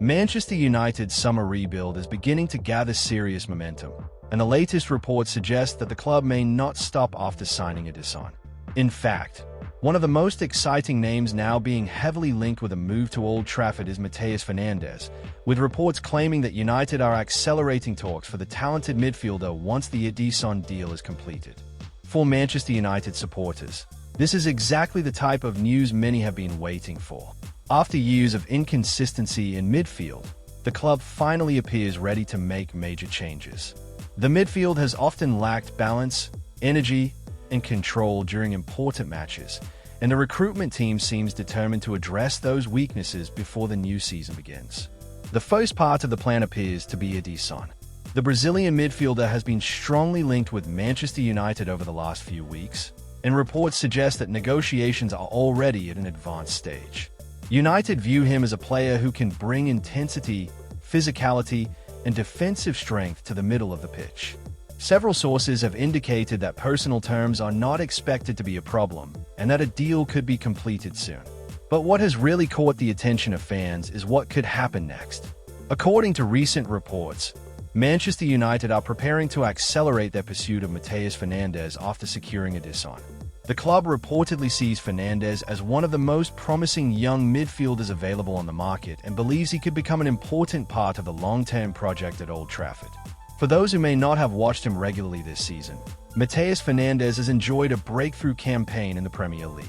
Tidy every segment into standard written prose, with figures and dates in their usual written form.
Manchester United's summer rebuild is beginning to gather serious momentum, and the latest reports suggest that the club may not stop after signing Ederson. In fact, one of the most exciting names now being heavily linked with a move to Old Trafford is Mateus Fernandes, with reports claiming that United are accelerating talks for the talented midfielder once the Ederson deal is completed. For Manchester United supporters, this is exactly the type of news many have been waiting for. After years of inconsistency in midfield, the club finally appears ready to make major changes. The midfield has often lacked balance, energy, and control during important matches, and the recruitment team seems determined to address those weaknesses before the new season begins. The first part of the plan appears to be Ederson. The Brazilian midfielder has been strongly linked with Manchester United over the last few weeks, and reports suggest that negotiations are already at an advanced stage. United view him as a player who can bring intensity, physicality, and defensive strength to the middle of the pitch. Several sources have indicated that personal terms are not expected to be a problem, and that a deal could be completed soon. But what has really caught the attention of fans is what could happen next. According to recent reports, Manchester United are preparing to accelerate their pursuit of Mateus Fernandes after securing Ederson. The club reportedly sees Fernandes as one of the most promising young midfielders available on the market and believes he could become an important part of the long-term project at Old Trafford. For those who may not have watched him regularly this season, Mateus Fernandes has enjoyed a breakthrough campaign in the Premier League.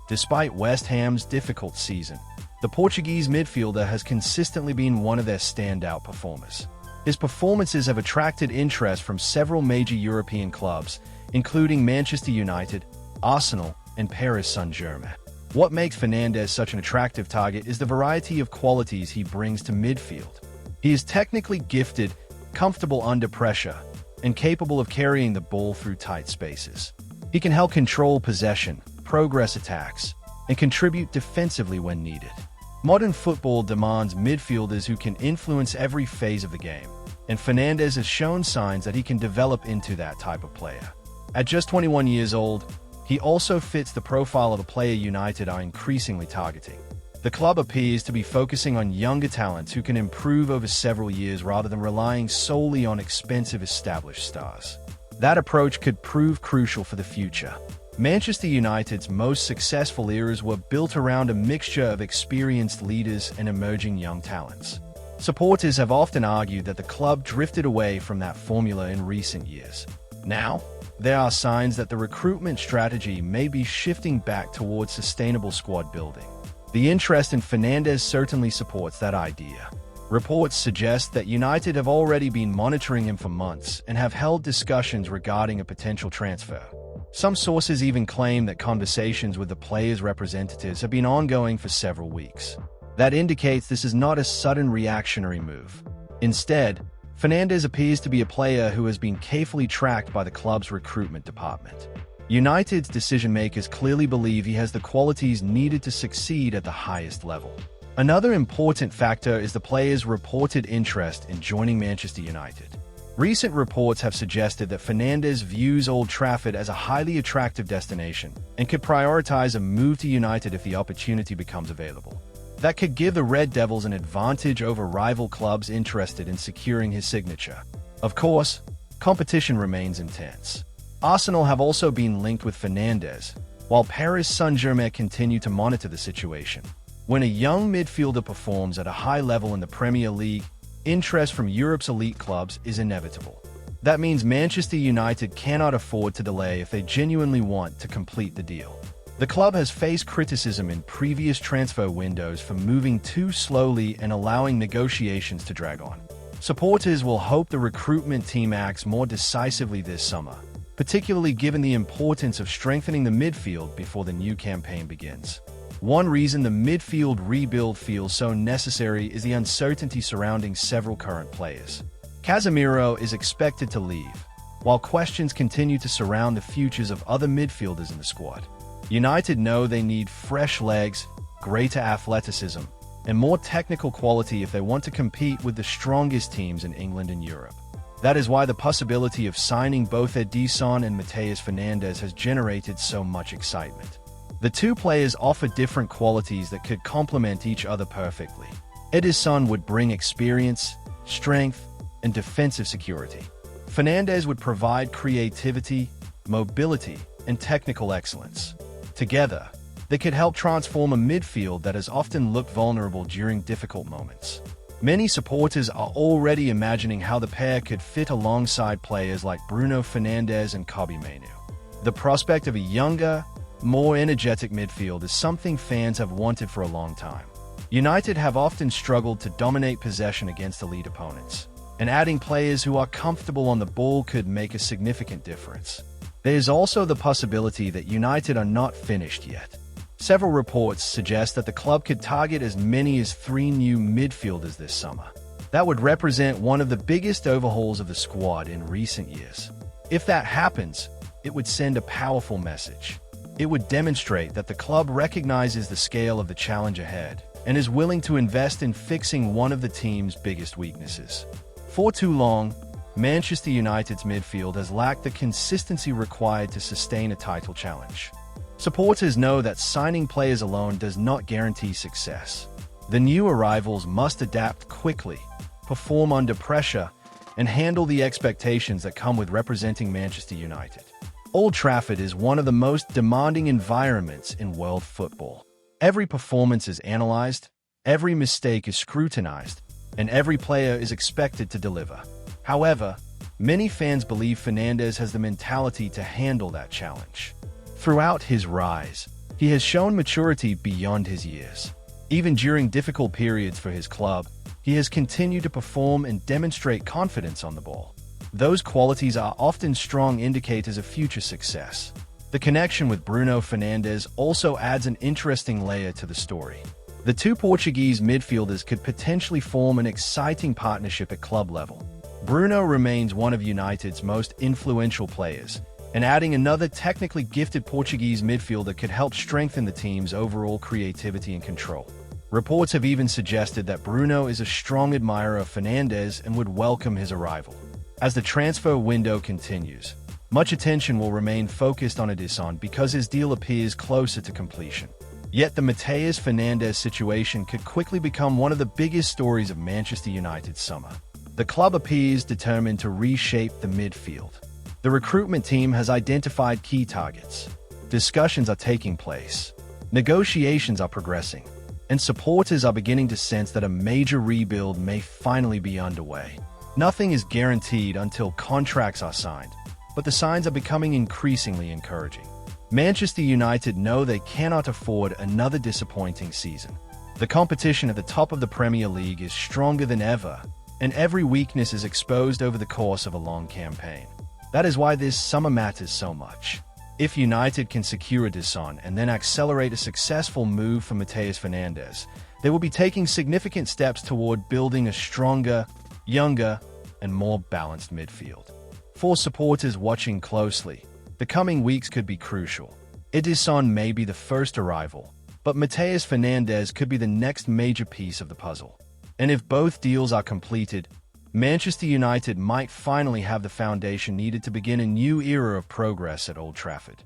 Despite West Ham's difficult season, the Portuguese midfielder has consistently been one of their standout performers. His performances have attracted interest from several major European clubs, including Manchester United, Arsenal, and Paris Saint-Germain. What makes Fernandes such an attractive target is the variety of qualities he brings to midfield. He is technically gifted, comfortable under pressure, and capable of carrying the ball through tight spaces. He can help control possession, progress attacks, and contribute defensively when needed. Modern football demands midfielders who can influence every phase of the game, and Fernandes has shown signs that he can develop into that type of player. At just 21 years old, he also fits the profile of a player United are increasingly targeting. The club appears to be focusing on younger talents who can improve over several years rather than relying solely on expensive established stars. That approach could prove crucial for the future. Manchester United's most successful eras were built around a mixture of experienced leaders and emerging young talents. Supporters have often argued that the club drifted away from that formula in recent years. Now, there are signs that the recruitment strategy may be shifting back towards sustainable squad building. The interest in Fernandes certainly supports that idea. Reports suggest that United have already been monitoring him for months and have held discussions regarding a potential transfer. Some sources even claim that conversations with the player's representatives have been ongoing for several weeks. That indicates this is not a sudden reactionary move. Instead, Fernandes appears to be a player who has been carefully tracked by the club's recruitment department. United's decision-makers clearly believe he has the qualities needed to succeed at the highest level. Another important factor is the player's reported interest in joining Manchester United. Recent reports have suggested that Fernandes views Old Trafford as a highly attractive destination and could prioritize a move to United if the opportunity becomes available. That could give the Red Devils an advantage over rival clubs interested in securing his signature. Of course, competition remains intense. Arsenal have also been linked with Fernandes, while Paris Saint-Germain continue to monitor the situation. When a young midfielder performs at a high level in the Premier League, interest from Europe's elite clubs is inevitable. That means Manchester United cannot afford to delay if they genuinely want to complete the deal. The club has faced criticism in previous transfer windows for moving too slowly and allowing negotiations to drag on. Supporters will hope the recruitment team acts more decisively this summer, particularly given the importance of strengthening the midfield before the new campaign begins. One reason the midfield rebuild feels so necessary is the uncertainty surrounding several current players. Casemiro is expected to leave, while questions continue to surround the futures of other midfielders in the squad. United know they need fresh legs, greater athleticism, and more technical quality if they want to compete with the strongest teams in England and Europe. That is why the possibility of signing both Ederson and Mateus Fernandes has generated so much excitement. The two players offer different qualities that could complement each other perfectly. Ederson would bring experience, strength, and defensive security. Fernandes would provide creativity, mobility, and technical excellence. Together, they could help transform a midfield that has often looked vulnerable during difficult moments. Many supporters are already imagining how the pair could fit alongside players like Bruno Fernandes and Kobbie Mainoo. The prospect of a younger, more energetic midfield is something fans have wanted for a long time. United have often struggled to dominate possession against elite opponents, and adding players who are comfortable on the ball could make a significant difference. There is also the possibility that United are not finished yet. Several reports suggest that the club could target as many as 3 new midfielders this summer. That would represent one of the biggest overhauls of the squad in recent years. If that happens, it would send a powerful message. It would demonstrate that the club recognizes the scale of the challenge ahead and is willing to invest in fixing one of the team's biggest weaknesses. For too long, Manchester United's midfield has lacked the consistency required to sustain a title challenge. Supporters know that signing players alone does not guarantee success. The new arrivals must adapt quickly, perform under pressure, and handle the expectations that come with representing Manchester United. Old Trafford is one of the most demanding environments in world football. Every performance is analyzed, every mistake is scrutinized, and every player is expected to deliver. However, many fans believe Fernandes has the mentality to handle that challenge. Throughout his rise, he has shown maturity beyond his years. Even during difficult periods for his club, he has continued to perform and demonstrate confidence on the ball. Those qualities are often strong indicators of future success. The connection with Bruno Fernandes also adds an interesting layer to the story. The two Portuguese midfielders could potentially form an exciting partnership at club level. Bruno remains one of United's most influential players, and adding another technically gifted Portuguese midfielder could help strengthen the team's overall creativity and control. Reports have even suggested that Bruno is a strong admirer of Fernandes and would welcome his arrival. As the transfer window continues, much attention will remain focused on Ederson because his deal appears closer to completion. Yet the Mateus Fernandes situation could quickly become one of the biggest stories of Manchester United's summer. The club appears determined to reshape the midfield. The recruitment team has identified key targets. Discussions are taking place. Negotiations are progressing. And supporters are beginning to sense that a major rebuild may finally be underway. Nothing is guaranteed until contracts are signed, but the signs are becoming increasingly encouraging. Manchester United know they cannot afford another disappointing season. The competition at the top of the Premier League is stronger than ever, and every weakness is exposed over the course of a long campaign. That is why this summer matters so much. If United can secure Ederson and then accelerate a successful move for Mateus Fernandes, they will be taking significant steps toward building a stronger, younger, and more balanced midfield. For supporters watching closely, the coming weeks could be crucial. Ederson may be the first arrival, but Mateus Fernandes could be the next major piece of the puzzle. And if both deals are completed, Manchester United might finally have the foundation needed to begin a new era of progress at Old Trafford.